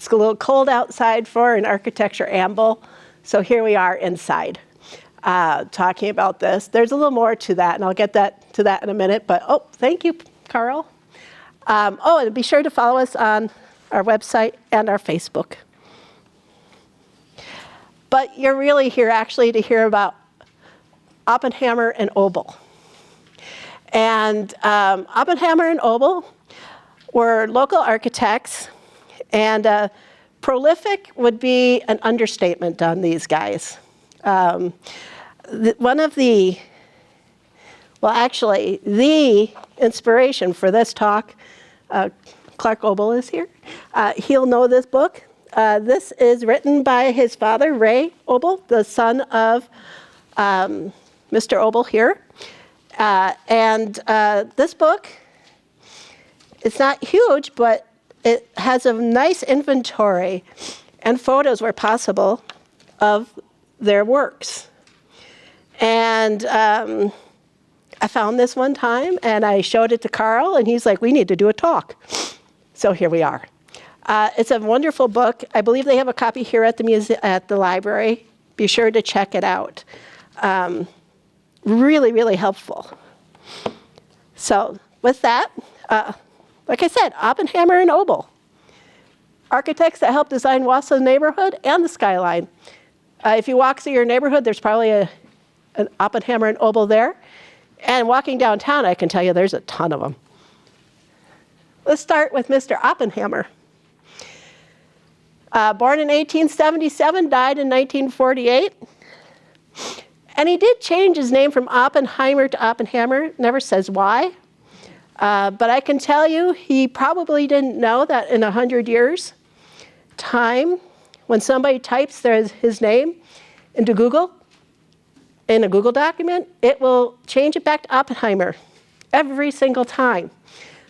It's a little cold outside for an architecture amble, so here we are inside talking about this. There's a little more to that, and I'll get to that in a minute, but thank you, Carl. And be sure to follow us on our website and our Facebook. But you're really here actually to hear about Oppenhamer and Obel. And Oppenhamer and Obel were local architects, and prolific would be an understatement on these guys. The inspiration for this talk, Clark Obel is here. He'll know this book. This is written by his father, Ray Obel, the son of Mr. Obel here. And this book, it's not huge, but it has a nice inventory and photos where possible of their works. And I found this one time and I showed it to Carl and he's like, we need to do a talk. So here we are. It's a wonderful book. I believe they have a copy here at the library. Be sure to check it out. Really, really helpful. So with that, like I said, Oppenhamer and Obel. Architects that helped design Wausau neighborhood and the Skyline. If you walk through your neighborhood, there's probably an Oppenhamer and Obel there. And walking downtown, I can tell you there's a ton of them. Let's start with Mr. Oppenhamer. Born in 1877, died in 1948. And he did change his name from Oppenheimer to Oppenhamer. Never says why. But I can tell you, he probably didn't know that in 100 years' time, when somebody types his name into Google, in a Google document, it will change it back to Oppenheimer every single time.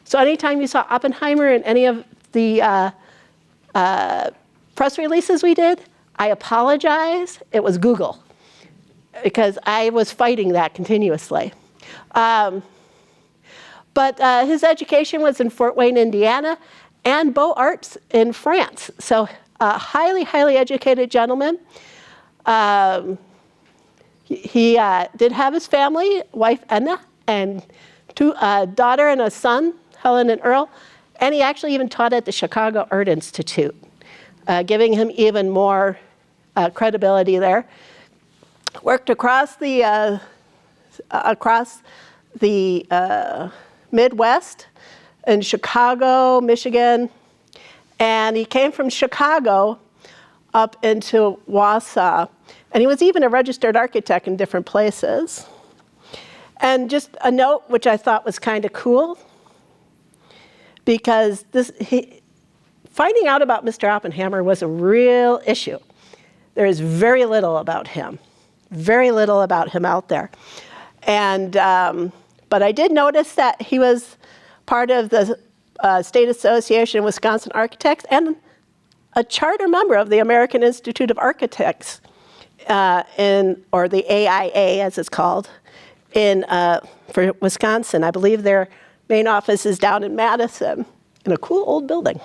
So anytime you saw Oppenheimer in any of the press releases we did, I apologize, it was Google, because I was fighting that continuously. But his education was in Fort Wayne, Indiana, and Beaux Arts in France. So a highly, highly educated gentleman. He did have his family, wife Edna, and a daughter and a son, Helen and Earl, and he actually even taught at the Chicago Art Institute, giving him even more credibility there. Worked across the Midwest in Chicago, Michigan, and he came from Chicago up into Wausau. And he was even a registered architect in different places. And just a note, which I thought was kind of cool, because finding out about Mr. Oppenhamer was a real issue. There is very little about him out there. And, but I did notice that he was part of the State Association of Wisconsin Architects and a charter member of the American Institute of Architects, or the AIA as it's called, for Wisconsin. I believe their main office is down in Madison in a cool old building.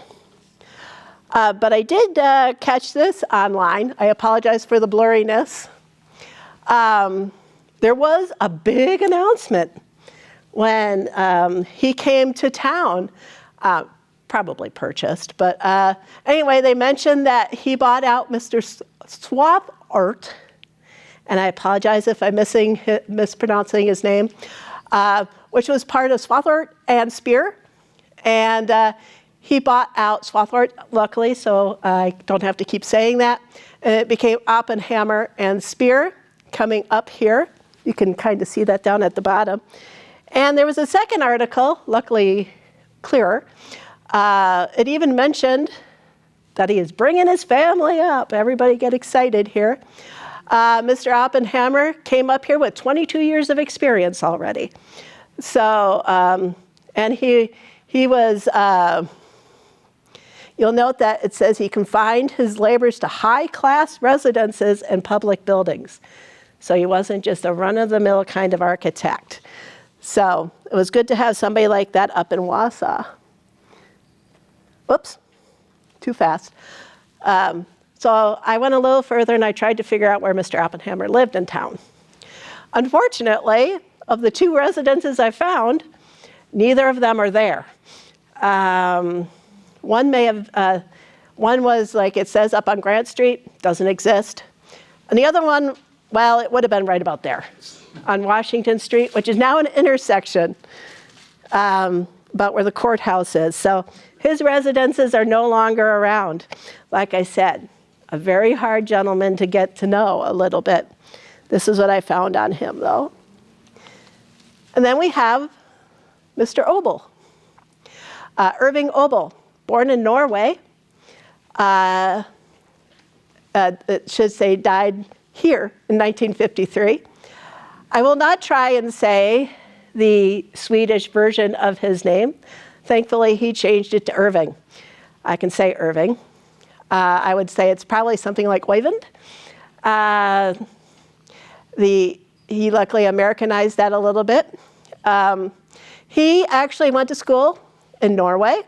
But I did catch this online. I apologize for the blurriness. There was a big announcement when he came to town, probably purchased, but anyway, they mentioned that he bought out Mr. Swathart, and I apologize if I'm mispronouncing his name, which was part of Swathart and Spear, and he bought out Swathart, luckily, so I don't have to keep saying that, and it became Oppenhamer and Spear, coming up here. You can kind of see that down at the bottom. And there was a second article, luckily clearer. It even mentioned that he is bringing his family up. Everybody get excited here. Mr. Oppenhamer came up here with 22 years of experience already. So, and he was, you'll note that it says he confined his labors to high-class residences and public buildings. So he wasn't just a run-of-the-mill kind of architect. So it was good to have somebody like that up in Wausau. Whoops, too fast. So I went a little further and I tried to figure out where Mr. Oppenhamer lived in town. Unfortunately, of the 2 residences I found, neither of them are there. One was like it says up on Grant Street, doesn't exist. And the other one, well, it would have been right about there on Washington Street, which is now an intersection, about where the courthouse is. So his residences are no longer around. Like I said, a very hard gentleman to get to know a little bit. This is what I found on him, though. And then we have Mr. Obel. Irving Obel, born in Norway. It should say died here in 1953. I will not try and say the Swedish version of his name. Thankfully, he changed it to Irving. I can say Irving. I would say it's probably something like Oyvind. He luckily Americanized that a little bit. He actually went to school in Norway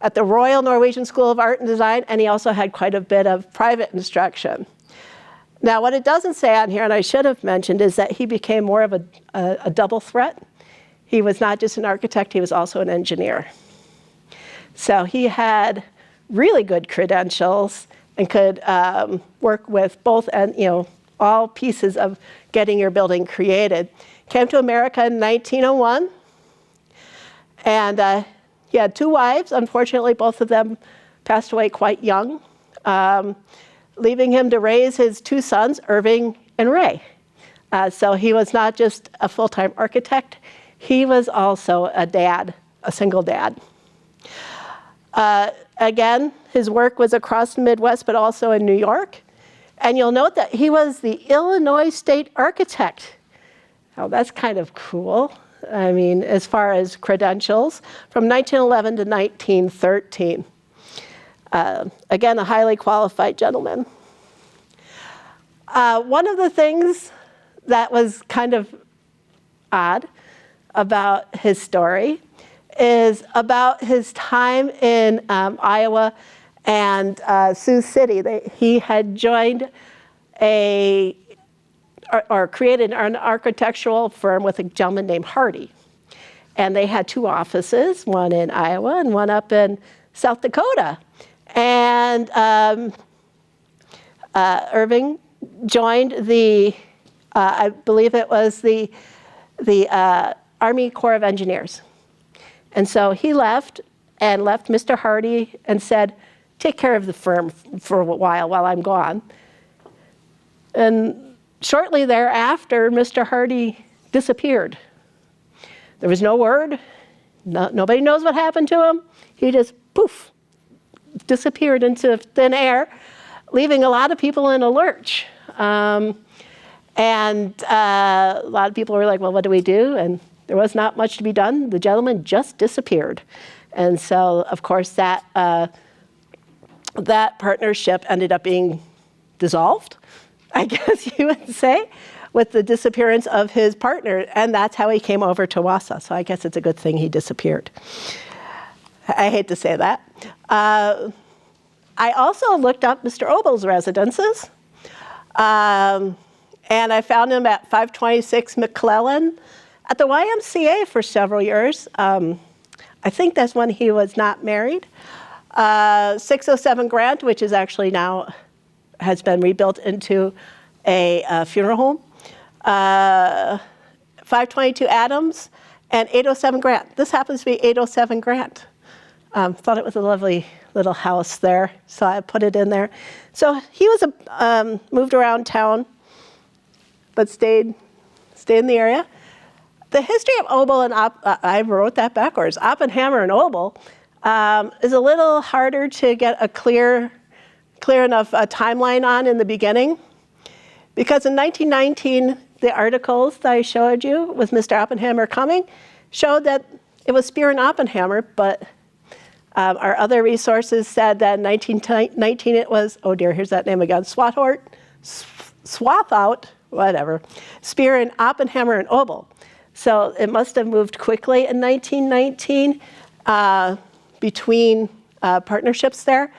at the Royal Norwegian School of Art and Design, and he also had quite a bit of private instruction. Now, what it doesn't say on here, and I should have mentioned, is that he became more of a double threat. He was not just an architect, he was also an engineer. So he had really good credentials and could work with both, all pieces of getting your building created. Came to America in 1901, and he had 2 wives. Unfortunately, both of them passed away quite young, leaving him to raise his 2 sons, Irving and Ray. So he was not just a full-time architect, he was also a dad, a single dad. Again, his work was across the Midwest, but also in New York. And you'll note that he was the Illinois state architect. Now, that's kind of cool. I mean, as far as credentials, from 1911 to 1913. Again, a highly qualified gentleman. One of the things that was kind of odd about his story is about his time in Iowa and Sioux City. He had joined or created an architectural firm with a gentleman named Hardy. And they had 2 offices, one in Iowa and one up in South Dakota. And Irving joined I believe it was the Army Corps of Engineers. And so he left Mr. Hardy and said, take care of the firm for a while I'm gone. And shortly thereafter, Mr. Hardy disappeared. There was no word. Nobody knows what happened to him. He just, poof, disappeared into thin air, leaving a lot of people in a lurch. And a lot of people were like, well, what do we do? And there was not much to be done. The gentleman just disappeared. And so, of course, that partnership ended up being dissolved, I guess you would say, with the disappearance of his partner. And that's how he came over to Wausau. So I guess it's a good thing he disappeared. I hate to say that. I also looked up Mr. Obel's residences. And I found him at 526 McClellan at the YMCA for several years. I think that's when he was not married. 607 Grant, which is actually now has been rebuilt into a funeral home. 522 Adams and 807 Grant. This happens to be 807 Grant. Thought it was a lovely little house there, so I put it in there. So he was moved around town, but stayed in the area. The history of Obel and I wrote that backwards. Oppenhamer and Obel is a little harder to get a clear enough timeline on in the beginning, because in 1919, the articles that I showed you with Mr. Oppenhamer coming showed that it was Spear and Oppenhamer, but our other resources said that in 1919 it was, oh dear, here's that name again, Swathout, whatever, Spear and Oppenhamer and Obel. So it must have moved quickly in 1919 between partnerships there.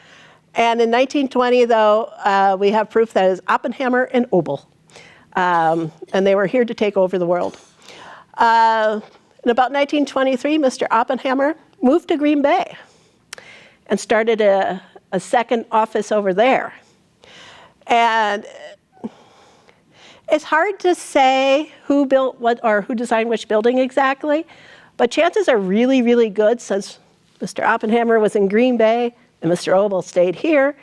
And in 1920, though, we have proof that it is Oppenhamer and Obel. And they were here to take over the world. In about 1923, Mr. Oppenhamer moved to Green Bay and started a second office over there. And it's hard to say who built what or who designed which building exactly, but chances are really, really good, since Mr. Oppenhamer was in Green Bay and Mr. Obel stayed here,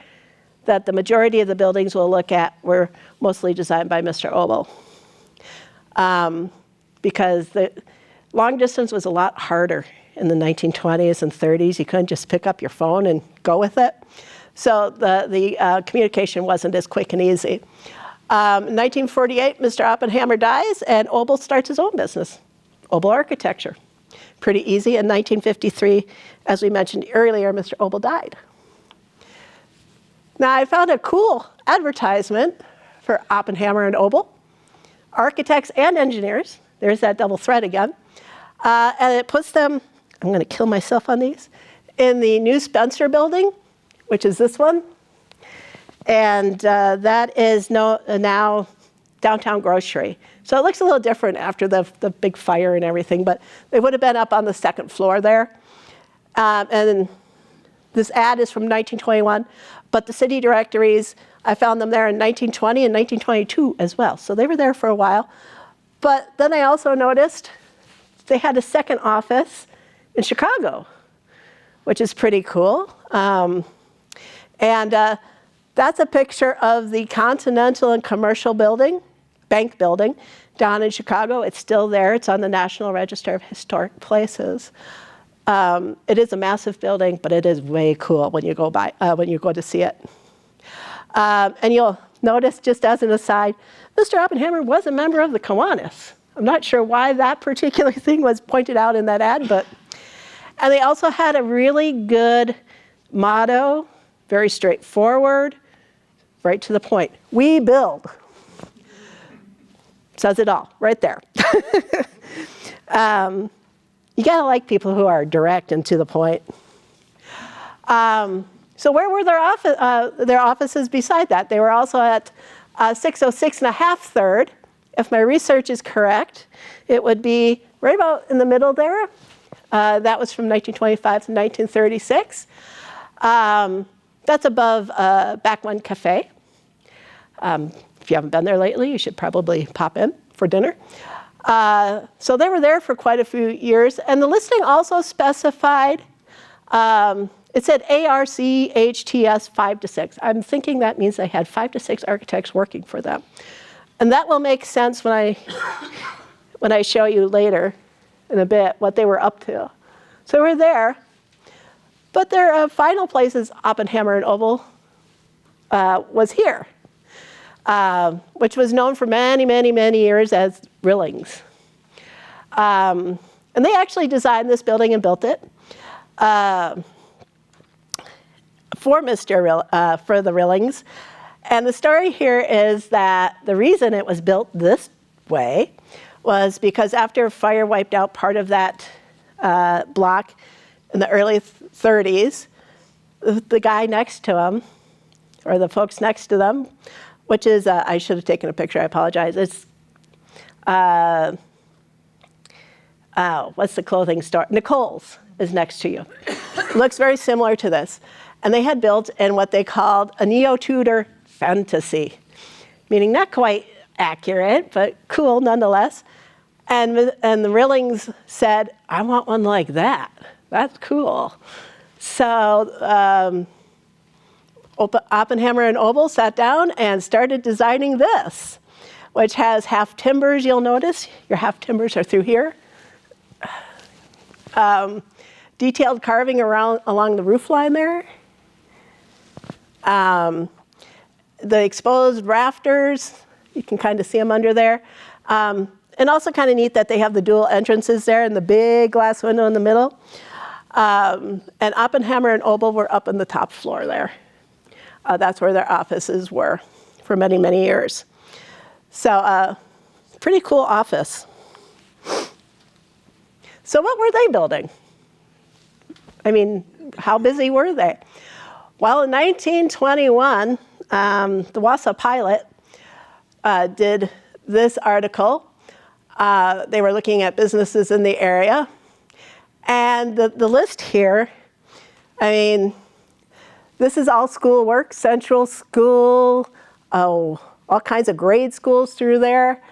that the majority of the buildings we'll look at were mostly designed by Mr. Obel. Because the long distance was a lot harder in the 1920s and 30s. You couldn't just pick up your phone and go with it. So the communication wasn't as quick and easy. In 1948, Mr. Oppenhamer dies, and Obel starts his own business, Obel Architecture. Pretty easy. In 1953, as we mentioned earlier, Mr. Obel died. Now, I found a cool advertisement for Oppenhamer and Obel, architects and engineers. There's that double thread again. And it puts them, I'm going to kill myself on these, in the new Spencer building, which is this one. And that is now Downtown Grocery. So it looks a little different after the big fire and everything, but they would have been up on the second floor there. And this ad is from 1921, but the city directories, I found them there in 1920 and 1922 as well. So they were there for a while. But then I also noticed they had a second office in Chicago, which is pretty cool. That's a picture of the Continental and Commercial Building, Bank Building, down in Chicago. It's still there. It's on the National Register of Historic Places. It is a massive building, but it is way cool when you go to see it. And you'll notice, just as an aside, Mr. Oppenhamer was a member of the Kiwanis. I'm not sure why that particular thing was pointed out in that ad, and they also had a really good motto, very straightforward, right to the point. We build. Says it all, right there. You gotta like people who are direct and to the point. So where were their offices beside that? They were also at 606 1/2 3rd. If my research is correct, it would be right about in the middle there. That was from 1925 to 1936. That's above Back One Cafe. If you haven't been there lately, you should probably pop in for dinner. So they were there for quite a few years. And the listing also specified, it said ARCHTS 5 to 6. I'm thinking that means they had 5 to 6 architects working for them. And that will make sense when I show you later in a bit what they were up to. So we're there. But their final place is Oppenhamer and Obel was here, which was known for many, many, many years as Rillings. And they actually designed this building and built it for the Rillings. And the story here is that the reason it was built this way was because after fire wiped out part of that block in the early 30s, the guy next to him, or the folks next to them, which is, I should have taken a picture, I apologize. It's, what's the clothing store? Nicole's is next to you. Looks very similar to this. And they had built in what they called a neo-Tudor fantasy, meaning not quite accurate, but cool nonetheless. And the Rillings said, I want one like that. That's cool. So Oppenhamer and Obel sat down and started designing this, which has half timbers, you'll notice. Your half timbers are through here. Detailed carving along the roof line there. The exposed rafters, you can kind of see them under there. And also kind of neat that they have the dual entrances there and the big glass window in the middle. And Oppenhamer and Obel were up on the top floor there. That's where their offices were for many, many years. So pretty cool office. So what were they building? I mean, how busy were they? Well, in 1921, the Wausau Pilot did this article. They were looking at businesses in the area. And the list here, I mean, this is all school work, Central School, all kinds of grade schools through there,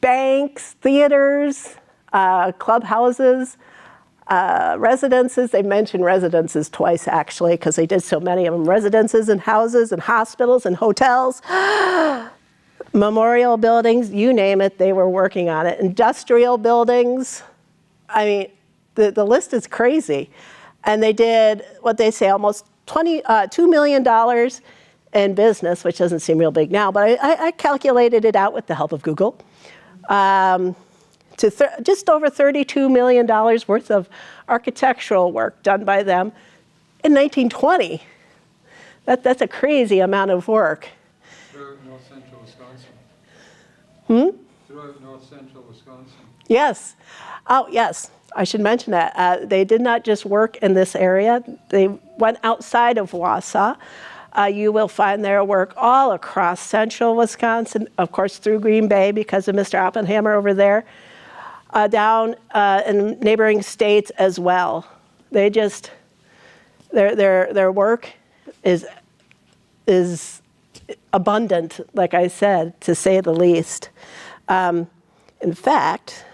banks, theaters, clubhouses, residences. They mentioned residences twice, actually, because they did so many of them. Residences and houses and hospitals and hotels, memorial buildings, you name it, they were working on it. Industrial buildings. I mean, the list is crazy. And they did, what they say, almost $2 million in business, which doesn't seem real big now, but I calculated it out with the help of Google. To just over $32 million worth of architectural work done by them in 1920. That's a crazy amount of work. Throughout north central Wisconsin. Throughout north central Wisconsin. Yes. Oh, yes. I should mention that. They did not just work in this area. They went outside of Wausau. You will find their work all across central Wisconsin, of course, through Green Bay because of Mr. Oppenhamer over there. Down in neighboring states as well. They just, their work is abundant, like I said, to say the least. In fact,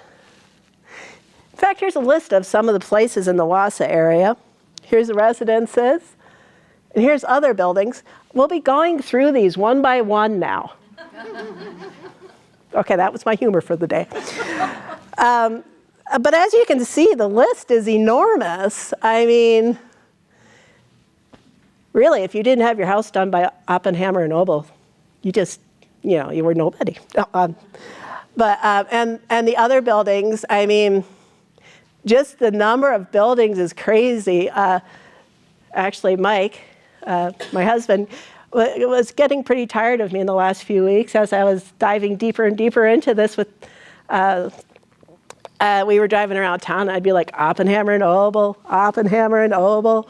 here's a list of some of the places in the Wausau area. Here's the residences, and here's other buildings. We'll be going through these one by one now. Okay, that was my humor for the day. But as you can see, the list is enormous. I mean, really, if you didn't have your house done by Oppenhamer and Obel, you just, you were nobody. And the other buildings, I mean, just the number of buildings is crazy. Actually, Mike, my husband, was getting pretty tired of me in the last few weeks as I was diving deeper and deeper into this with we were driving around town, and I'd be like, Oppenhamer and Obel,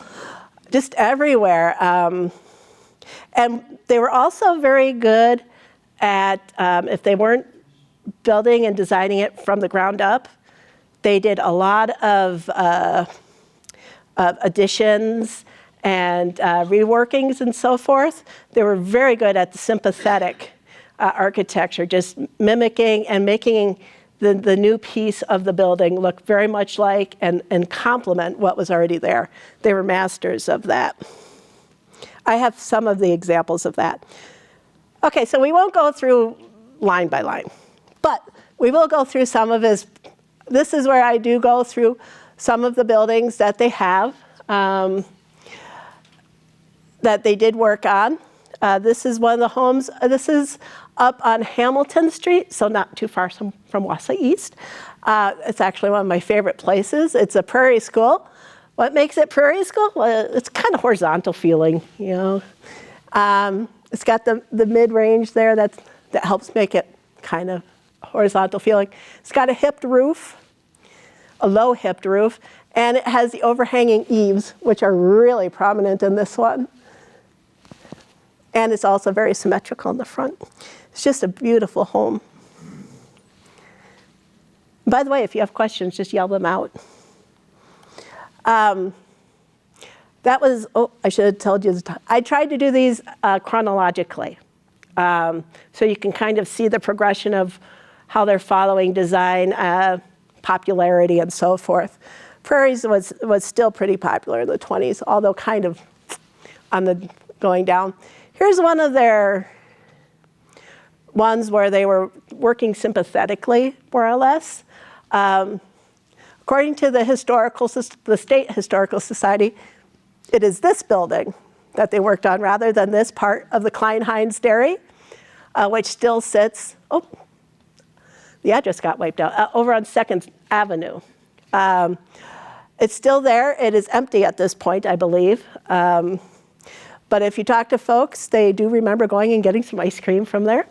just everywhere. And they were also very good at, if they weren't building and designing it from the ground up, they did a lot of additions and reworkings and so forth. They were very good at the sympathetic architecture, just mimicking and making the new piece of the building look very much like and complement what was already there. They were masters of that. I have some of the examples of that. Okay, so we won't go through line by line, but we will go through some of his. This is where I do go through some of the buildings that they have, that they did work on. This is one of the homes. This is up on Hamilton Street, so not too far from Wausau East. It's actually one of my favorite places. It's a prairie school. What makes it prairie school? Well, it's kind of horizontal feeling, It's got the mid-range there that helps make it kind of horizontal feeling. It's got a hipped roof, a low hipped roof, and it has the overhanging eaves, which are really prominent in this one. And it's also very symmetrical in the front. It's just a beautiful home. By the way, if you have questions, just yell them out. That was, I should have told you, I tried to do these chronologically. So you can kind of see the progression of how they're following design, popularity, and so forth. Prairies was still pretty popular in the 20s, although kind of on the going down. Here's one of their ones where they were working sympathetically, more or less. According to the State Historical Society, it is this building that they worked on rather than this part of the Klein-Heinz Dairy, which still sits, the address got wiped out, over on 2nd Avenue. It's still there. It is empty at this point, I believe. But if you talk to folks, they do remember going and getting some ice cream from there.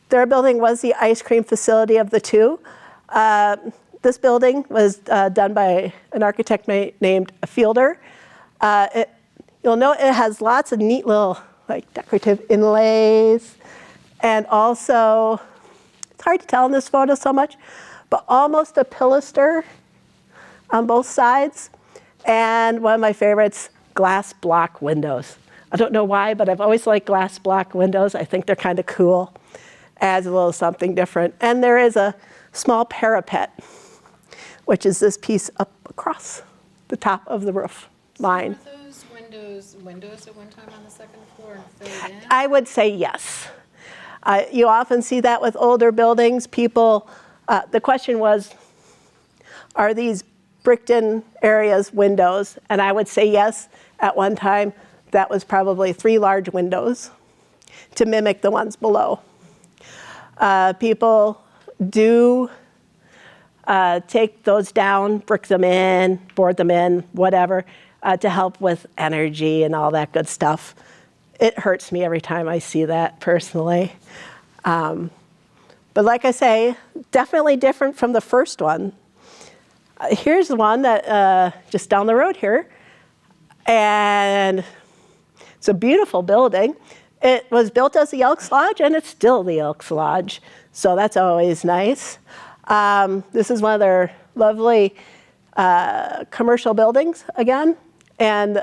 Their building was the ice cream facility of the two. This building was done by an architect named Fielder. You'll note it has lots of neat little like decorative inlays, and also, it's hard to tell in this photo so much, but almost a pilaster on both sides. And one of my favorites, glass block windows. I don't know why, but I've always liked glass block windows. I think they're kind of cool. Adds a little something different. And there is a small parapet, which is this piece up across the top of the roof line. So were those windows at one time on the second floor and filled in? I would say yes. You often see that with older buildings. People, the question was, are these bricked in areas windows? And I would say yes. At one time, that was probably 3 large windows to mimic the ones below. People do take those down, brick them in, board them in, whatever, to help with energy and all that good stuff. It hurts me every time I see that personally. But like I say, definitely different from the first one. Here's one that just down the road here. And it's a beautiful building. It was built as the Elks Lodge, and it's still the Elks Lodge. So that's always nice. This is one of their lovely commercial buildings again. And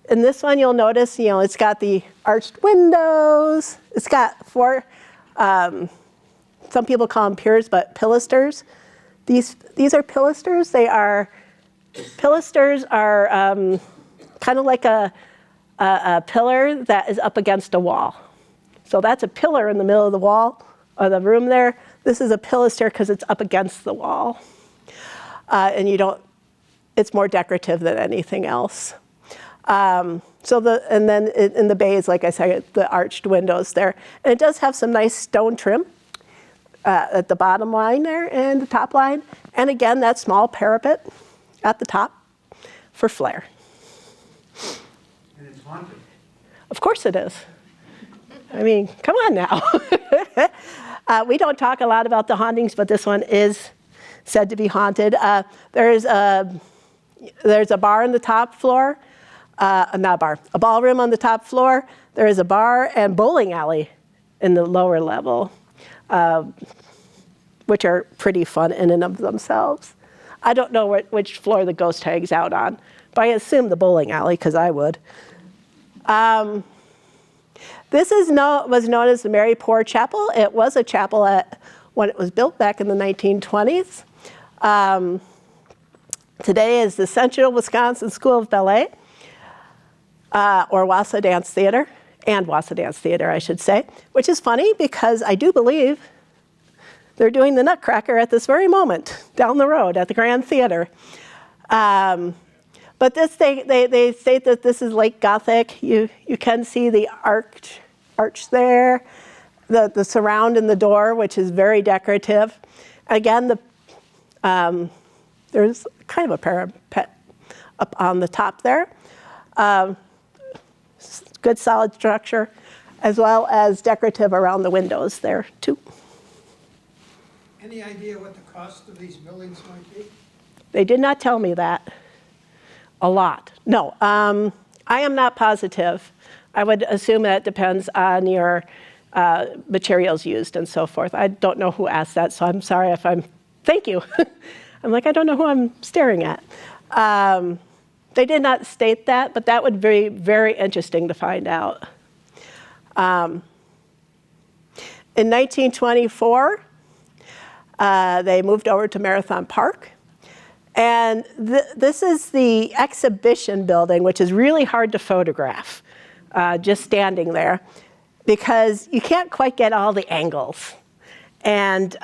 in this one, you'll notice, it's got the arched windows. It's got 4, some people call them piers, but pilasters. These are pilasters. Pilasters are kind of like a pillar that is up against a wall. So that's a pillar in the middle of the wall, or the room there. This is a pilaster because it's up against the wall. And it's more decorative than anything else. And then in the bays, like I said, the arched windows there. And it does have some nice stone trim at the bottom line there and the top line. And again, that small parapet at the top for flair. And it's haunted. Of course it is. I mean, come on now. We don't talk a lot about the hauntings, but this one is said to be haunted. There's a bar on the top floor, not a bar, a ballroom on the top floor. There is a bar and bowling alley in the lower level, which are pretty fun in and of themselves. I don't know which floor the ghost hangs out on, but I assume the bowling alley, because I would. This was known as the Mary Poor Chapel. It was a chapel when it was built back in the 1920s. Today is the Central Wisconsin School of Ballet, or Wausau Dance Theater, and Wausau Dance Theater, I should say, which is funny because I do believe they're doing the Nutcracker at this very moment down the road at the Grand Theater. But they state that this is late Gothic. You can see the arch there, the surround in the door, which is very decorative. Again, there's kind of a parapet up on the top there. Good solid structure, as well as decorative around the windows there too. Any idea what the cost of these buildings might be? They did not tell me that. A lot. No, I am not positive. I would assume that depends on your materials used and so forth. I don't know who asked that, so I'm sorry if thank you. I'm like, I don't know who I'm staring at. They did not state that, but that would be very interesting to find out. In 1924, they moved over to Marathon Park. And this is the exhibition building, which is really hard to photograph, just standing there, because you can't quite get all the angles. And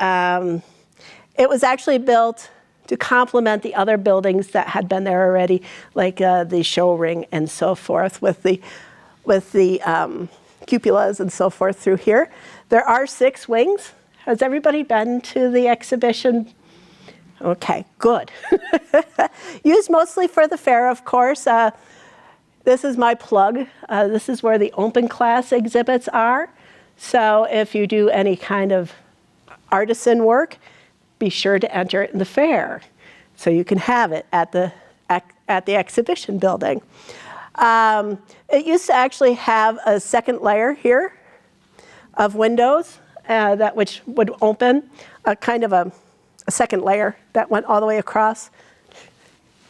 it was actually built to complement the other buildings that had been there already, like the show ring and so forth, with the cupolas and so forth through here. There are 6 wings. Has everybody been to the exhibition? Okay, good. Used mostly for the fair, of course. This is my plug. This is where the open class exhibits are. So if you do any kind of artisan work, be sure to enter it in the fair so you can have it at the exhibition building. It used to actually have a second layer here of windows which would open, kind of a second layer that went all the way across,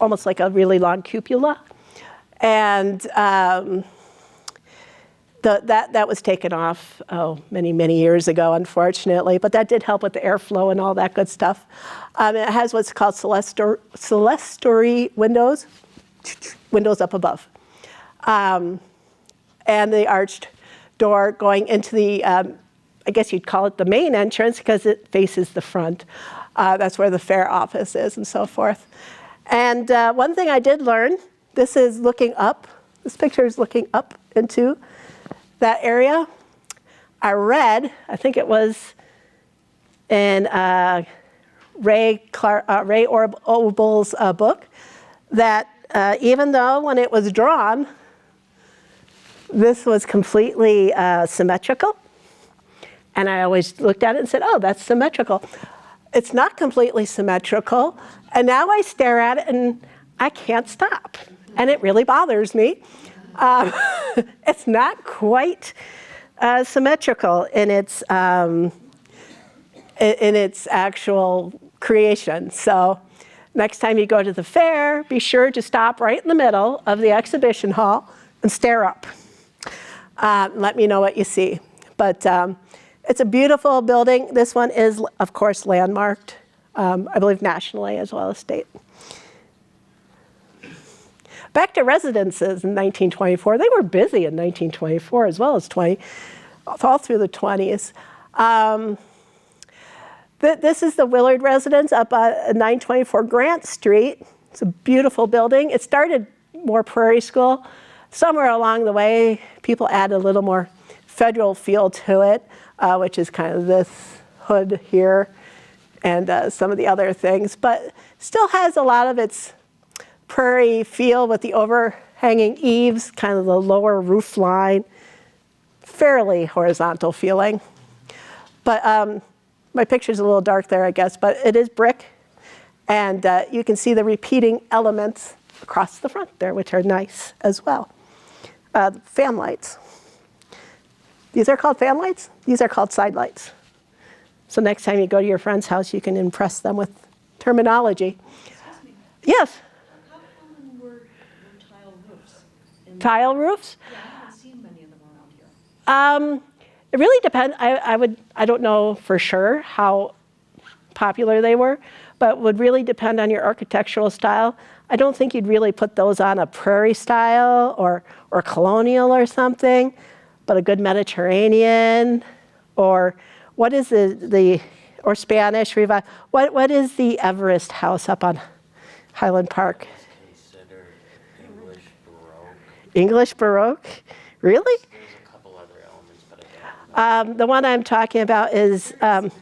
almost like a really long cupola. And that was taken off, many, many years ago, unfortunately. But that did help with the airflow and all that good stuff. It has what's called clerestory windows, windows up above. And the arched door going into the, I guess you'd call it the main entrance because it faces the front. That's where the fair office is and so forth. And one thing I did learn, this is looking up. This picture is looking up into that area. I read, I think it was in Ray Obel's book, that even though when it was drawn, this was completely symmetrical. And I always looked at it and said, oh, that's symmetrical. It's not completely symmetrical. And now I stare at it and I can't stop. And it really bothers me. It's not quite symmetrical in its actual creation. So next time you go to the fair, be sure to stop right in the middle of the exhibition hall and stare up. Let me know what you see. But it's a beautiful building. This one is, of course, landmarked, I believe nationally as well as state. Back to residences in 1924. They were busy in 1924 as well as all through the 20s. This is the Willard residence up on 924 Grant Street. It's a beautiful building. It started more prairie school. Somewhere along the way, people added a little more federal feel to it, which is kind of this hood here and some of the other things, but still has a lot of its prairie feel with the overhanging eaves, kind of the lower roof line, fairly horizontal feeling. But my picture's a little dark there, I guess, but it is brick. And you can see the repeating elements across the front there, which are nice as well. Fan lights. These are called fan lights. These are called side lights. So next time you go to your friend's house, you can impress them with terminology. Excuse me. Yes? How common were tile roofs? Tile roofs? Yeah, I haven't seen many of them around here. It really depends. I don't know for sure how popular they were, but would really depend on your architectural style. I don't think you'd really put those on a prairie style or colonial or something, but a good Mediterranean or what is or Spanish revival. What is the Everest house up on Highland Park? Considered English Baroque. English Baroque? Really? There's a couple other elements, but I don't know. The one I'm talking about is, Spanish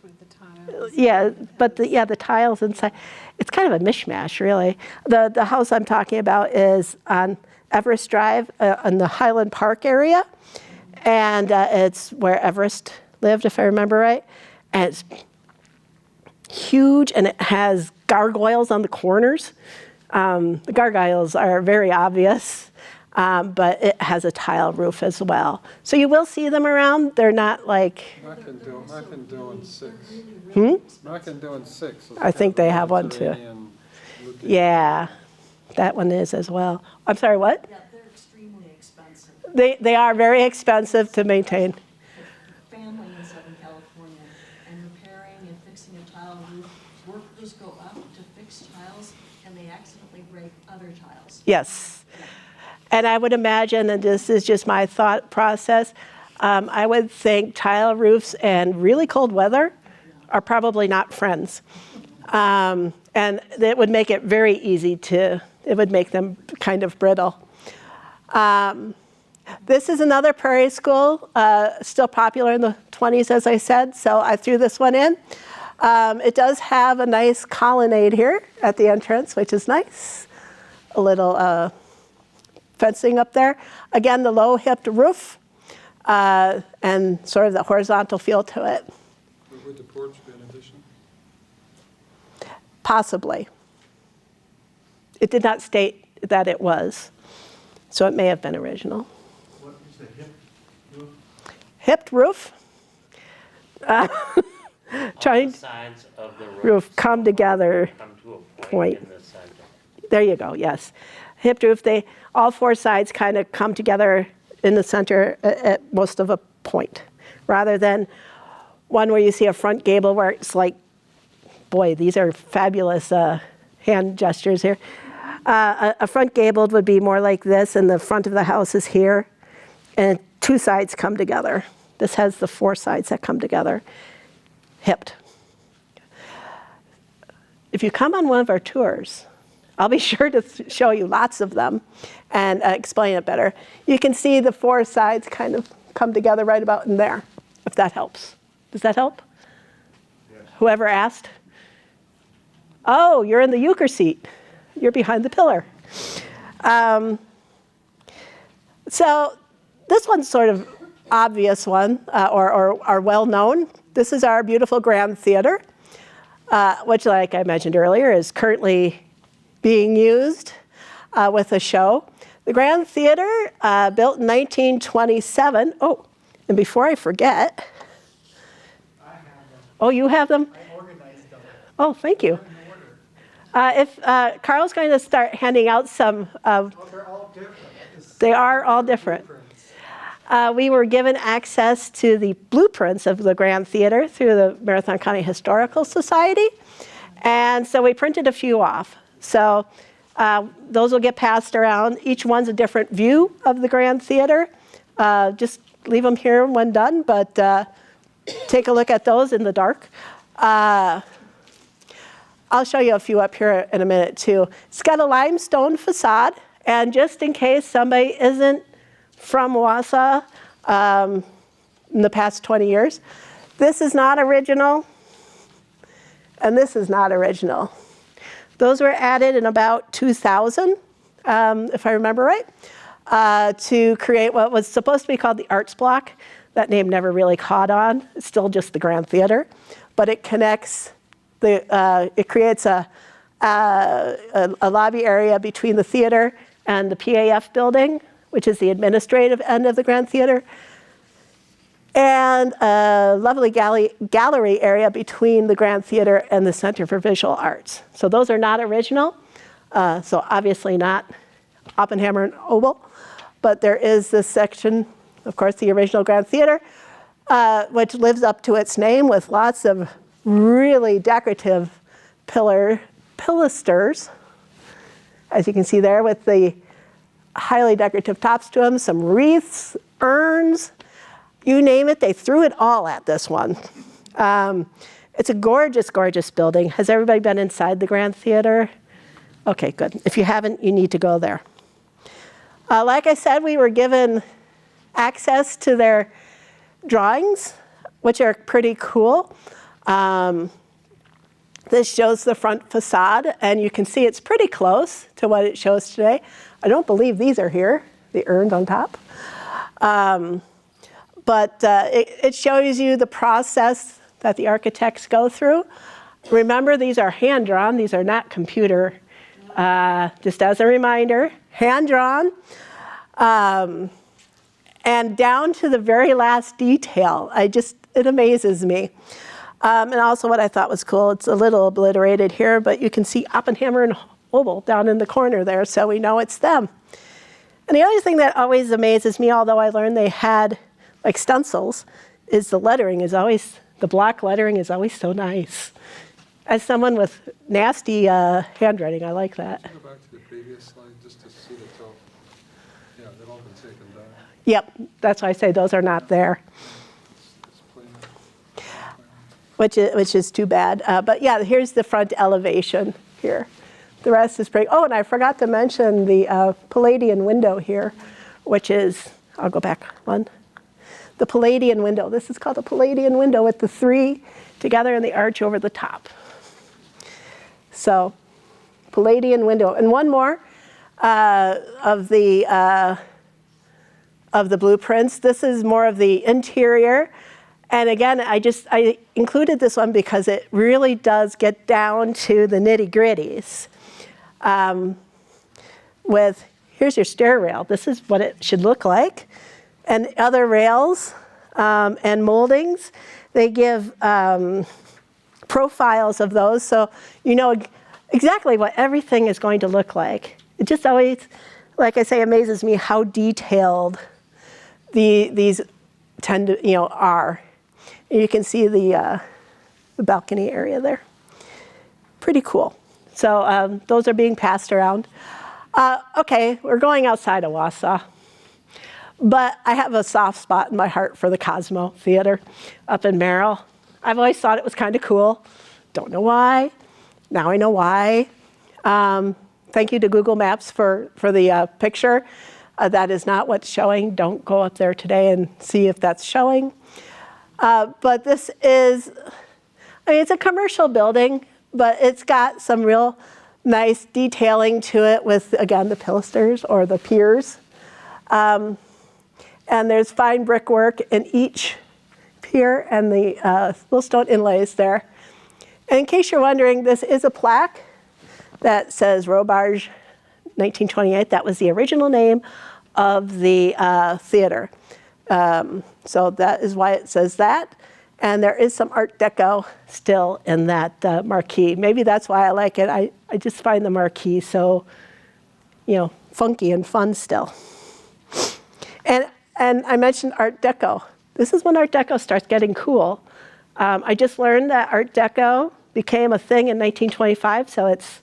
with the tiles. yeah, but the tiles inside, it's kind of a mishmash, really. The house I'm talking about is on Everest Drive in the Highland Park area, and it's where Everest lived, if I remember right. And it's huge, and it has gargoyles on the corners. The gargoyles are very obvious, but it has a tile roof as well. So you will see them around. They're not like... Mackin doing 6. Mackin doing 6. I think they have one too. Yeah, that one is as well. I'm sorry, what? Yeah, they're extremely expensive. They are very expensive to maintain. Family in Southern California, and repairing and fixing a tile roof, workers go up to fix tiles, and they accidentally break other tiles. Yes. And I would imagine, and this is just my thought process, I would think tile roofs and really cold weather are probably not friends. And it would make it very easy it would make them kind of brittle. This is another prairie school, still popular in the 20s, as I said, so I threw this one in. It does have a nice colonnade here at the entrance, which is nice. A little fencing up there. Again, the low-hipped roof and sort of the horizontal feel to it. Would the porch be an addition? Possibly. It did not state that it was. So it may have been original. What is the hip roof? Hipped roof. Trying All the sides of the roof come together. come to a Point. point in the center. There you go, yes. Hipped roof, all four sides kind of come together in the center at most of a point, rather than one where you see a front gable where it's like, boy, these are fabulous hand gestures here. A front gabled would be more like this, and the front of the house is here, and two sides come together. This has the four sides that come together, hipped. If you come on one of our tours, I'll be sure to show you lots of them and explain it better. You can see the four sides kind of come together right about in there, if that helps. Does that help? Yes. Whoever asked? Oh, you're in the euchre seat. You're behind the pillar. So this one's sort of obvious one, or well-known. This is our beautiful Grand Theater, which, like I mentioned earlier, is currently being used with a show. The Grand Theater, built in 1927. Oh, and before I forget, I have them. oh, you have them? I organized them. Oh, thank you. In order. If Carl's going to start handing out some, Oh, they're all different. they are all different. Blueprints. We were given access to the blueprints of the Grand Theater through the Marathon County Historical Society, and so we printed a few off. So those will get passed around. Each one's a different view of the Grand Theater. Just leave them here when done, but take a look at those in the dark. I'll show you a few up here in a minute too. It's got a limestone facade, and just in case somebody isn't from Wausau in the past 20 years, this is not original, and this is not original. Those were added in about 2000, if I remember right, to create what was supposed to be called the Arts Block. That name never really caught on. It's still just the Grand Theater, but it connects it creates a lobby area between the theater and the PAF building, which is the administrative end of the Grand Theater, and a lovely gallery area between the Grand Theater and the Center for Visual Arts. So those are not original, so obviously not Oppenhamer and Obel, but there is this section, of course, the original Grand Theater, which lives up to its name with lots of really decorative pilasters, as you can see there, with the highly decorative tops to them, some wreaths, urns, you name it, they threw it all at this one. It's a gorgeous, gorgeous building. Has everybody been inside the Grand Theater? Okay, good. If you haven't, you need to go there. Like I said, we were given access to their drawings, which are pretty cool. This shows the front facade, and you can see it's pretty close to what it shows today. I don't believe these are here, the urns on top. But it shows you the process that the architects go through. Remember, these are hand-drawn. These are not computer. Just as a reminder, hand-drawn. And down to the very last detail. It amazes me. And also what I thought was cool, it's a little obliterated here, but you can see Oppenhamer and Obel down in the corner there, so we know it's them. And the other thing that always amazes me, although I learned they had like stencils, is the lettering is always, the block lettering is always so nice. As someone with nasty handwriting, I like that. Can you go back to the previous slide just to see the top? Yeah, they've all been taken down. Yep, that's why I say those are not there, It's plain. which is too bad. But yeah, here's the front elevation here. The rest is pretty, oh, and I forgot to mention the Palladian window here, which is, I'll go back one. The Palladian window. This is called the Palladian window with the three together and the arch over the top. So, Palladian window. And one more of the blueprints. This is more of the interior. And again, I included this one because it really does get down to the nitty-gritties. With here's your stair rail. This is what it should look like. And other rails and moldings, they give profiles of those, so you know exactly what everything is going to look like. It just always, like I say, amazes me how detailed these tend to, are. And you can see the balcony area there. Pretty cool. So those are being passed around. Okay, we're going outside of Wausau. But I have a soft spot in my heart for the Cosmo Theater up in Merrill. I've always thought it was kind of cool. Don't know why. Now I know why. Thank you to Google Maps for the picture. That is not what's showing. Don't go up there today and see if that's showing. But this is, it's a commercial building, but it's got some real nice detailing to it with, again, the pilasters or the piers. And there's fine brickwork in each pier and the little stone inlays there. And in case you're wondering, this is a plaque that says Robarge 1928. That was the original name of the theater. So that is why it says that. And there is some Art Deco still in that marquee. Maybe that's why I like it. I just find the marquee so, funky and fun still. And I mentioned Art Deco. This is when Art Deco starts getting cool. I just learned that Art Deco became a thing in 1925, so it's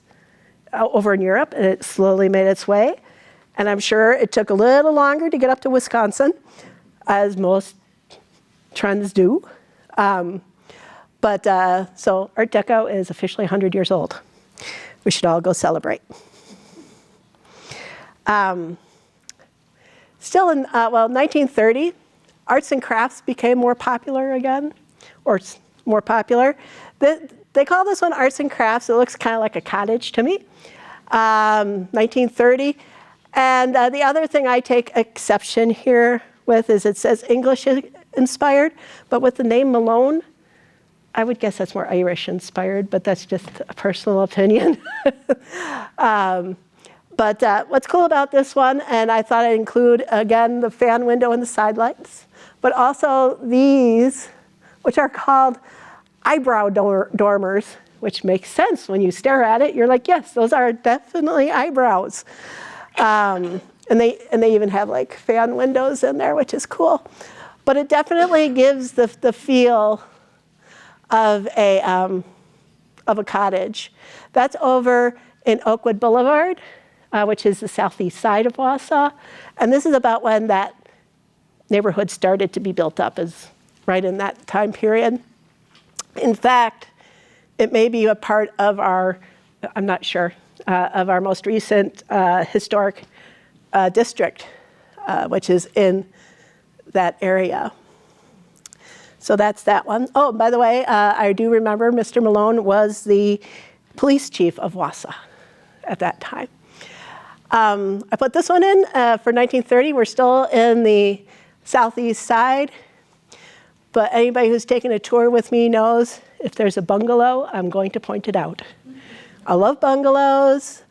over in Europe, and it slowly made its way. And I'm sure it took a little longer to get up to Wisconsin, as most trends do. So Art Deco is officially 100 years old. We should all go celebrate. Still in, 1930, arts and crafts became more popular again, or more popular. They call this one arts and crafts. It looks kind of like a cottage to me. 1930. And the other thing I take exception here with is it says English inspired, but with the name Malone, I would guess that's more Irish inspired, but that's just a personal opinion. But what's cool about this one, and I thought I'd include, again, the fan window and the side lights, but also these, which are called eyebrow dormers, which makes sense when you stare at it. You're like, yes, those are definitely eyebrows. And they even have like fan windows in there, which is cool. But it definitely gives the feel of a cottage. That's over in Oakwood Boulevard, which is the southeast side of Wausau. And this is about when that neighborhood started to be built up, is right in that time period. In fact, it may be a part of our, I'm not sure, of our most recent historic district, which is in that area. So that's that one. Oh, by the way, I do remember Mr. Malone was the police chief of Wausau at that time. I put this one in for 1930. We're still in the southeast side, but anybody who's taken a tour with me knows if there's a bungalow, I'm going to point it out. I love bungalows.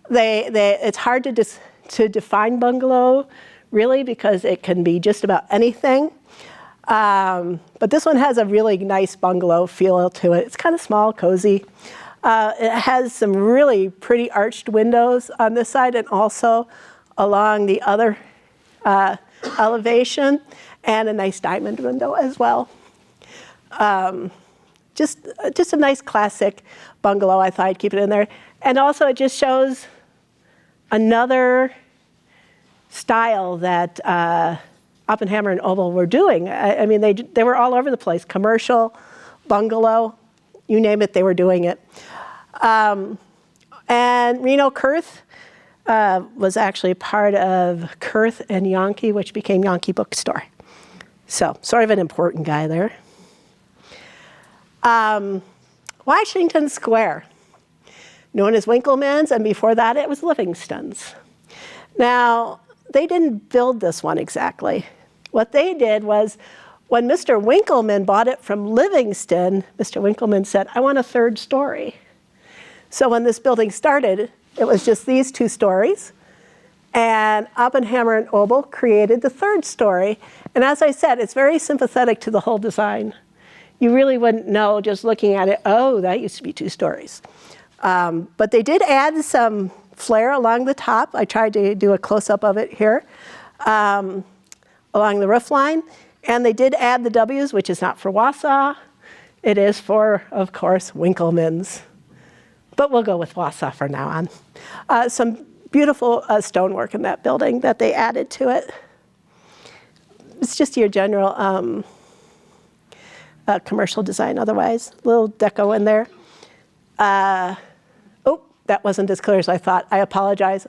It's hard to define bungalow, really, because it can be just about anything. But this one has a really nice bungalow feel to it. It's kind of small, cozy. It has some really pretty arched windows on this side and also along the other elevation, and a nice diamond window as well. Just a nice classic bungalow. I thought I'd keep it in there. And also it just shows another style that Oppenhamer and Obel were doing. I mean, they were all over the place. Commercial, bungalow, you name it, they were doing it. And Reno Kurth was actually part of Kurth and Yankee, which became Yankee Bookstore. So sort of an important guy there. Washington Square, known as Winkleman's, and before that it was Livingston's. Now, they didn't build this one exactly. What they did was, when Mr. Winkleman bought it from Livingston, Mr. Winkleman said, I want a third story. So when this building started, it was just these two stories. And Oppenhamer and Obel created the third story. And as I said, it's very sympathetic to the whole design. You really wouldn't know just looking at it, oh, that used to be 2 stories. But they did add some flare along the top. I tried to do a close-up of it here, along the roof line. And they did add the W's, which is not for Wausau. It is for, of course, Winkleman's. But we'll go with Wausau from now on. Some beautiful stonework in that building that they added to it. It's just your general commercial design otherwise. Little deco in there. Oh, that wasn't as clear as I thought. I apologize.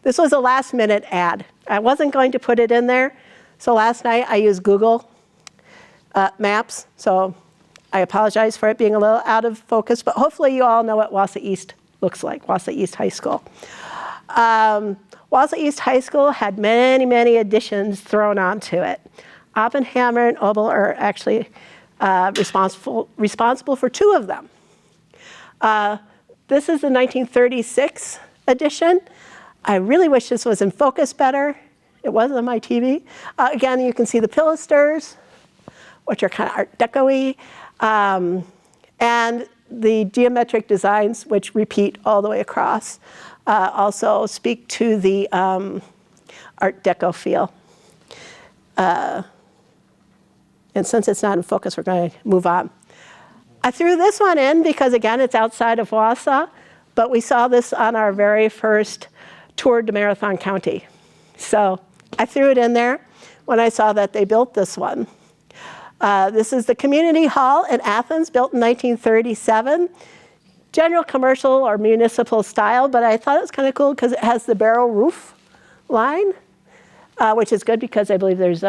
This was a last-minute ad. I wasn't going to put it in there. So last night I used Google Maps. So I apologize for it being a little out of focus. But hopefully you all know what Wausau East looks like, Wausau East High School. Wausau East High School had many, many additions thrown onto it. Oppenhamer and Obel are actually responsible for 2 of them. This is the 1936 edition. I really wish this was in focus better. It was on my TV. Again, you can see the pilasters, which are kind of Art Deco-y, and the geometric designs, which repeat all the way across, also speak to the Art Deco feel. And since it's not in focus, we're going to move on. I threw this one in because, again, it's outside of Wausau, but we saw this on our very first tour to Marathon County. So I threw it in there when I saw that they built this one. This is the Community Hall in Athens, built in 1937. General commercial or municipal style, but I thought it was kind of cool because it has the barrel roof line, which is good because I believe there's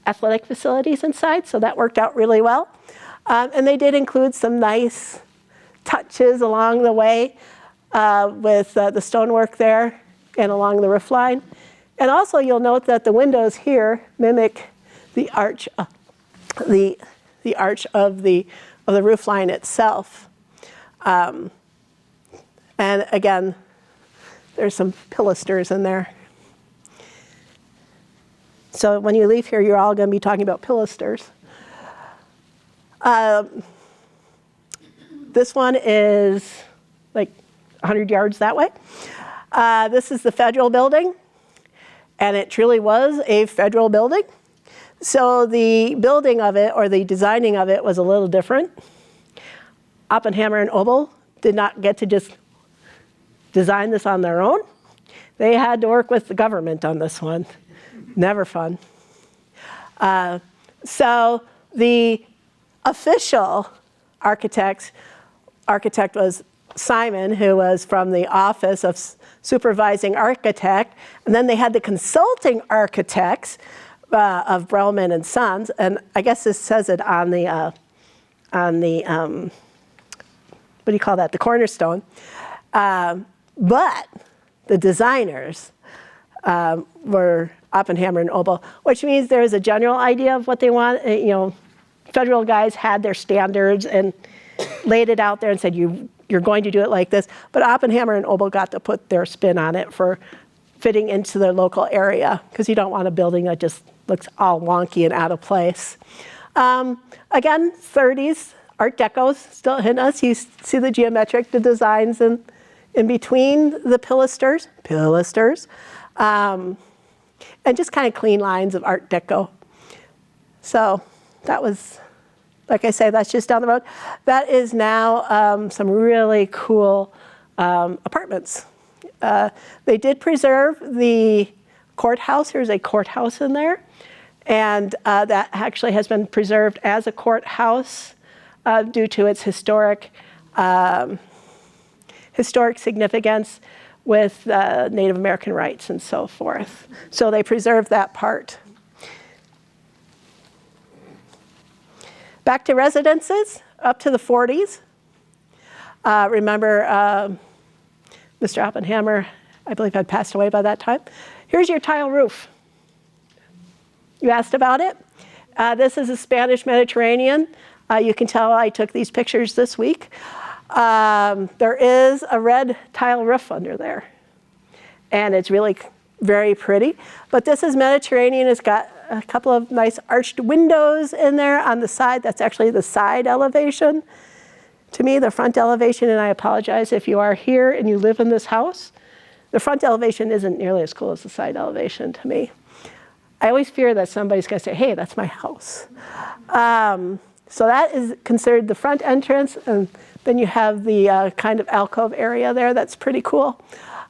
athletic facilities inside, so that worked out really well. And they did include some nice touches along the way with the stonework there and along the roof line. And also you'll note that the windows here mimic the arch, the arch of the roof line itself. And again, there's some pilasters in there. So when you leave here, you're all going to be talking about pilasters. This one is like 100 yards that way. This is the federal building, and it truly was a federal building. So the building of it, or the designing of it, was a little different. Oppenhamer and Obel did not get to just design this on their own. They had to work with the government on this one. Never fun. So the official architect was Simon, who was from the Office of Supervising Architect, and then they had the consulting architects of Brelman and Sons, and I guess this says it on the what do you call that? The cornerstone. But the designers were Oppenhamer and Obel, which means there is a general idea of what they want. You know, federal guys had their standards and laid it out there and said, you're going to do it like this. But Oppenhamer and Obel got to put their spin on it for fitting into the local area, because you don't want a building that just looks all wonky and out of place. Again, 30s, Art Deco's still hitting us. You see the geometric, the designs in between the pilasters, and just kind of clean lines of Art Deco. So that was, like I say, that's just down the road. That is now some really cool apartments. They did preserve the courthouse. There's a courthouse in there. And that actually has been preserved as a courthouse due to its historic significance with Native American rights and so forth. So they preserved that part. Back to residences, up to the 40s. Remember, Mr. Oppenhamer, I believe, had passed away by that time. Here's your tile roof. You asked about it. This is a Spanish Mediterranean. You can tell I took these pictures this week. There is a red tile roof under there. and it's really very pretty. But this is Mediterranean. It's got a couple of nice arched windows in there on the side. That's actually the side elevation. To me, the front elevation, and I apologize if you are here and you live in this house, the front elevation isn't nearly as cool as the side elevation to me. I always fear that somebody's going to say, hey, that's my house. So that is considered the front entrance, and then you have the kind of alcove area there. That's pretty cool.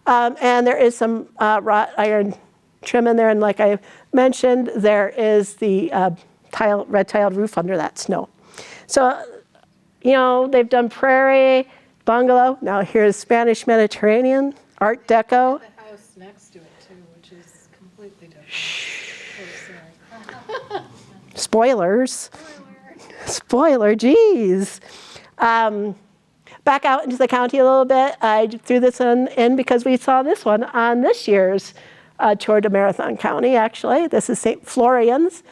And there is some wrought iron trim in there, and like I mentioned, there is the red tiled roof under that snow. So, you know, they've done prairie, bungalow. Now here's Spanish Mediterranean, Art Deco. The house next to it too, which is completely different. Oh, sorry. Spoilers. Spoiler, geez. Back out into the county a little bit. I threw this one in because we saw this one on this year's tour to Marathon County, actually. This is St. Florian's,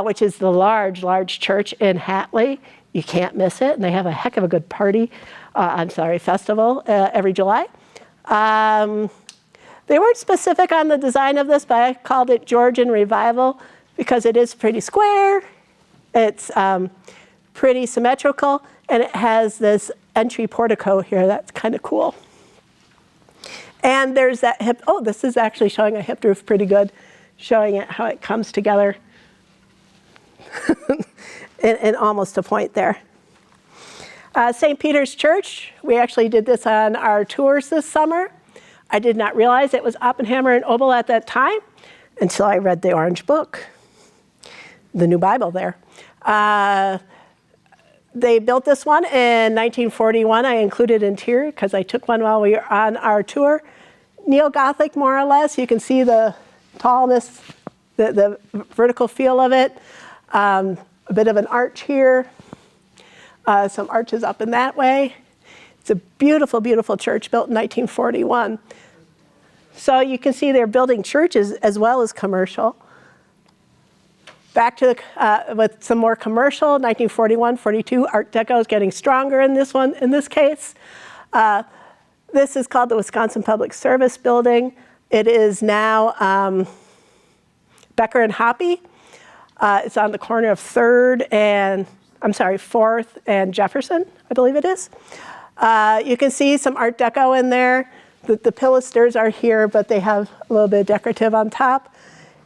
which is the large church in Hatley. You can't miss it, and they have a heck of a good festival every July. They weren't specific on the design of this, but I called it Georgian Revival because it is pretty square. It's pretty symmetrical, and it has this entry portico here that's kind of cool. And there's that hip, oh, this is actually showing a hip roof pretty good, showing it how it comes together in almost a point there. St. Peter's Church, we actually did this on our tours this summer. I did not realize it was Oppenhamer and Obel at that time until I read the Orange Book, the new Bible there. They built this one in 1941. I included interior because I took one while we were on our tour. Neo-Gothic, more or less. You can see the tallness, the vertical feel of it. A bit of an arch here. Some arches up in that way. It's a beautiful, beautiful church built in 1941. So you can see they're building churches as well as commercial. Back to with some more commercial, 1941, 42, Art Deco is getting stronger in this one, in this case. This is called the Wisconsin Public Service Building. It is now Becker and Hoppy. It's on the corner of 4th and Jefferson, I believe it is. You can see some Art Deco in there. The pilasters are here, but they have a little bit of decorative on top.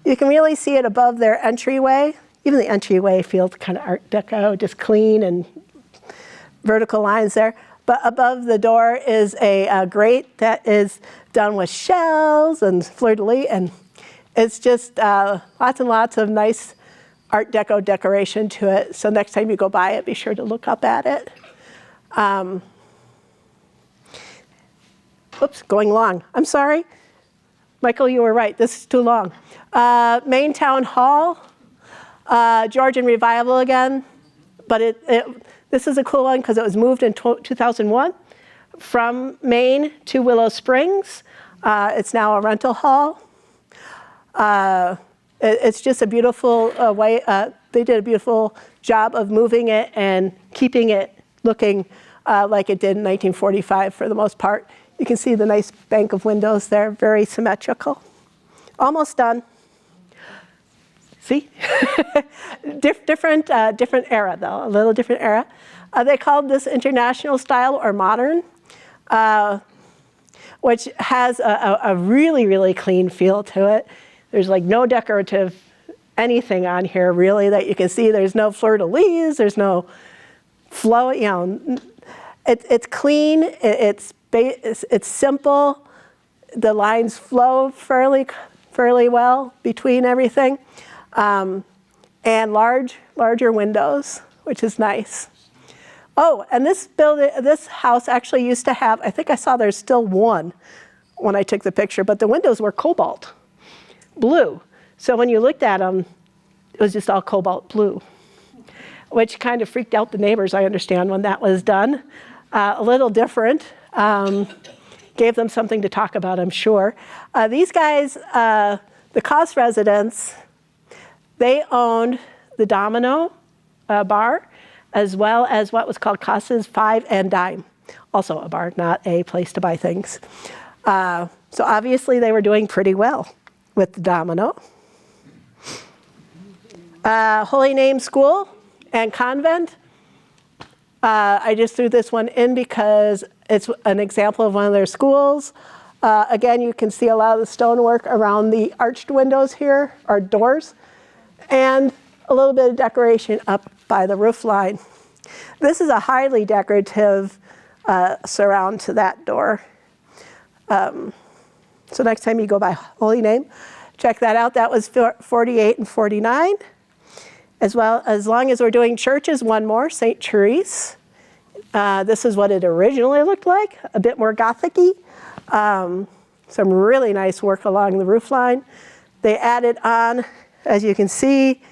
You can really see it above their entryway. Even the entryway feels kind of Art Deco, just clean and vertical lines there. But above the door is a grate that is done with shells and fleur-de-lis, and it's just lots and lots of nice Art Deco decoration to it. So next time you go by it, be sure to look up at it. Oops, going long. I'm sorry. Michael, you were right. This is too long. Main Town Hall, Georgian Revival again. But this is a cool one because it was moved in 2001 from Maine to Willow Springs. It's now a rental hall. It's just a beautiful way. They did a beautiful job of moving it and keeping it looking like it did in 1945 for the most part. You can see the nice bank of windows there, very symmetrical. Almost done. See? different era though, a little different era. They called this international style or modern, which has a really, really clean feel to it. There's like no decorative anything on here really that you can see. There's no fleur-de-lis, there's no flow, you know. It's clean, it's simple. The lines flow fairly well between everything. And larger windows, which is nice. Oh, and this house actually used to have, I think I saw there's still one when I took the picture, but the windows were cobalt blue. So when you looked at them, it was just all cobalt blue, which kind of freaked out the neighbors, I understand, when that was done. A little different. Gave them something to talk about, I'm sure. These guys, the Koss residents, they owned the Domino bar, as well as what was called Koss's Five and Dime. Also a bar, not a place to buy things. So obviously they were doing pretty well with the domino. Holy Name School and Convent. I just threw this one in because it's an example of one of their schools. Again, you can see a lot of the stonework around the arched windows here, or doors, and a little bit of decoration up by the roof line. This is a highly decorative surround to that door. So next time you go by Holy Name, check that out. That was 48 and 49. As long as we're doing churches, one more, St. Therese. This is what it originally looked like, a bit more Gothic-y. Some really nice work along the roof line. They added on, as you can see,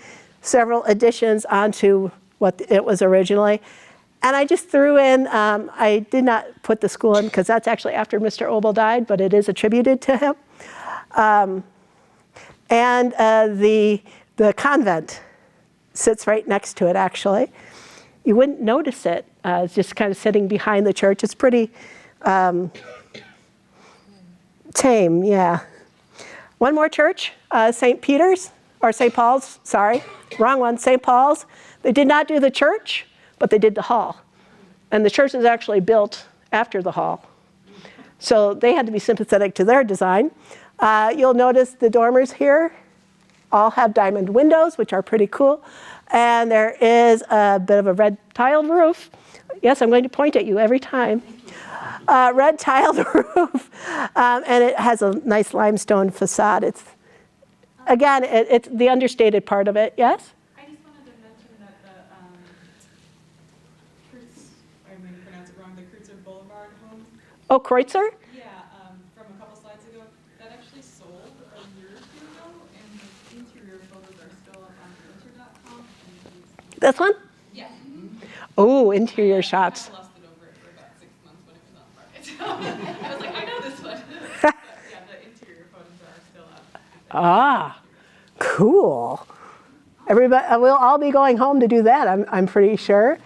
several additions onto what it was originally. And I just threw in, I did not put the school in because that's actually after Mr. Obel died, but it is attributed to him. And the convent sits right next to it, actually. You wouldn't notice it. It's just kind of sitting behind the church. It's pretty tame, yeah. One more church, St. Peter's, or St. Paul's, sorry, wrong one, St. Paul's. They did not do the church, but they did the hall. And the church was actually built after the hall. So they had to be sympathetic to their design. You'll notice the dormers here all have diamond windows, which are pretty cool. And there is a bit of a red tiled roof. Yes, I'm going to point at you every time. Red tiled roof. And it has a nice limestone facade. It's, again, it's the understated part of it. Yes? I just wanted to mention that the Kreutz, I'm going to pronounce it wrong, the Kreutzer Boulevard home. Oh, Kreutzer? Yeah, from a couple slides ago, that actually sold a year or two ago, and the interior photos are still up on Kreutzer.com. This one? Yeah. Oh, interior shots. I lusted over it for about 6 months when it was on the market. I was like, I know this one. But yeah, the interior photos are still up. Ah, cool. Everybody, we'll all be going home to do that, I'm pretty sure.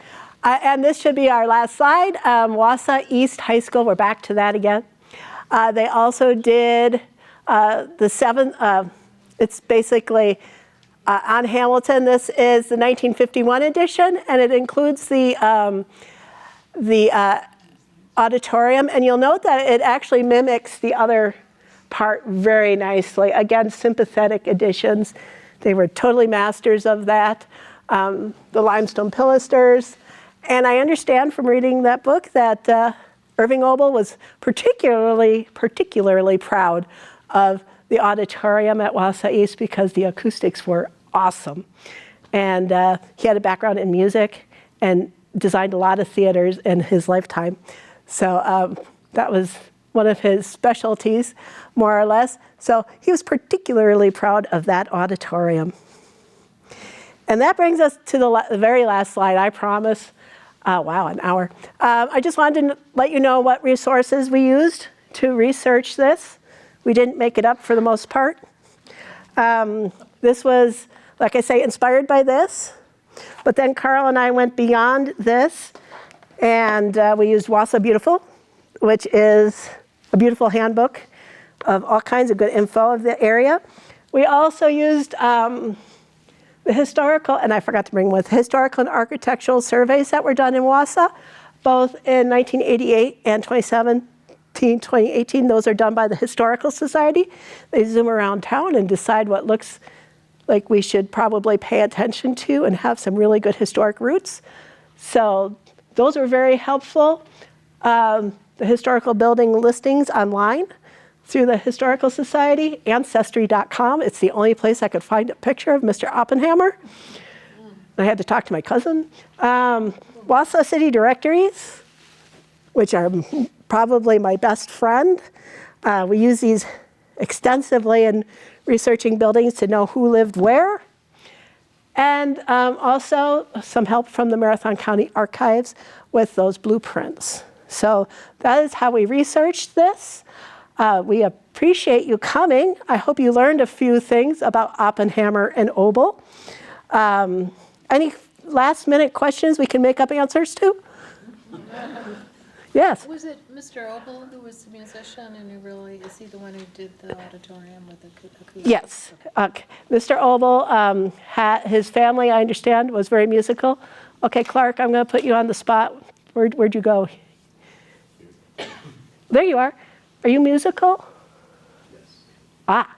And this should be our last slide. Wausau East High School, we're back to that again. They also did the seventh, it's basically on Hamilton. This is the 1951 edition, and it includes the auditorium. And you'll note that it actually mimics the other part very nicely. Again, sympathetic additions. They were totally masters of that. The limestone pilasters. And I understand from reading that book that Irving Obel was particularly proud of the auditorium at Wausau East because the acoustics were awesome. And he had a background in music and designed a lot of theaters in his lifetime. So that was one of his specialties, more or less. So he was particularly proud of that auditorium. And that brings us to the very last slide, I promise. Wow, an hour. I just wanted to let you know what resources we used to research this. We didn't make it up for the most part. This was, like I say, inspired by this. But then Carl and I went beyond this, and we used Wausau Beautiful, which is a beautiful handbook of all kinds of good info of the area. We also used the historical, and I forgot to bring with, historical and architectural surveys that were done in Wausau, both in 1988 and 2018. Those are done by the Historical Society. They zoom around town and decide what looks like we should probably pay attention to and have some really good historic roots. So those were very helpful. The historical building listings online through the Historical Society, Ancestry.com. It's the only place I could find a picture of Mr. Oppenhamer. I had to talk to my cousin. Wausau City Directories, which are probably my best friend. We use these extensively in researching buildings to know who lived where. And also some help from the Marathon County Archives with those blueprints. So that is how we researched this. We appreciate you coming. I hope you learned a few things about Oppenhamer and Obel. Any last minute questions we can make up answers to? Yes. Was it Mr. Obel who was the musician and who really, is he the one who did the auditorium with the acoustic? Yes. Okay. Mr. Obel, his family, I understand, was very musical. Okay, Clark, I'm going to put you on the spot. Where'd you go? There you are. Are you musical? Yes. Ah,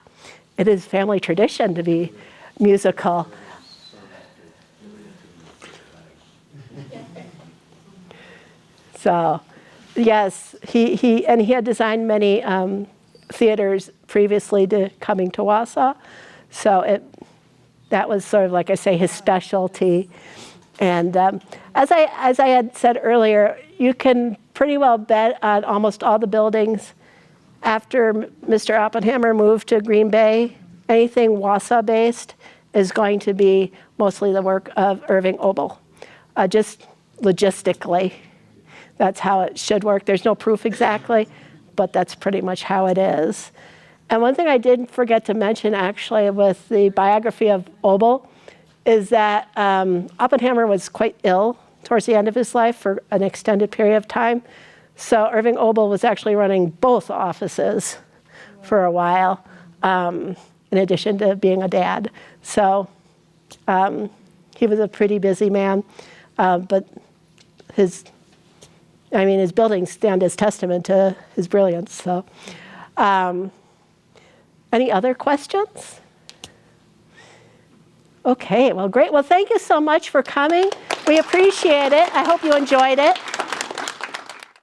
it is family tradition to be musical. So, yes, he had designed many theaters previously to coming to Wausau. So that was sort of, like I say, his specialty. And as I had said earlier, you can pretty well bet on almost all the buildings after Mr. Oppenhamer moved to Green Bay, anything Wausau-based is going to be mostly the work of Irving Obel, just logistically. That's how it should work. There's no proof exactly, but that's pretty much how it is. And one thing I did forget to mention, actually, with the biography of Obel, is that Oppenhamer was quite ill towards the end of his life for an extended period of time. So Irving Obel was actually running both offices for a while, in addition to being a dad. So he was a pretty busy man, but his buildings stand as testament to his brilliance. So, any other questions? Okay, well, great. Well, thank you so much for coming. We appreciate it. I hope you enjoyed it.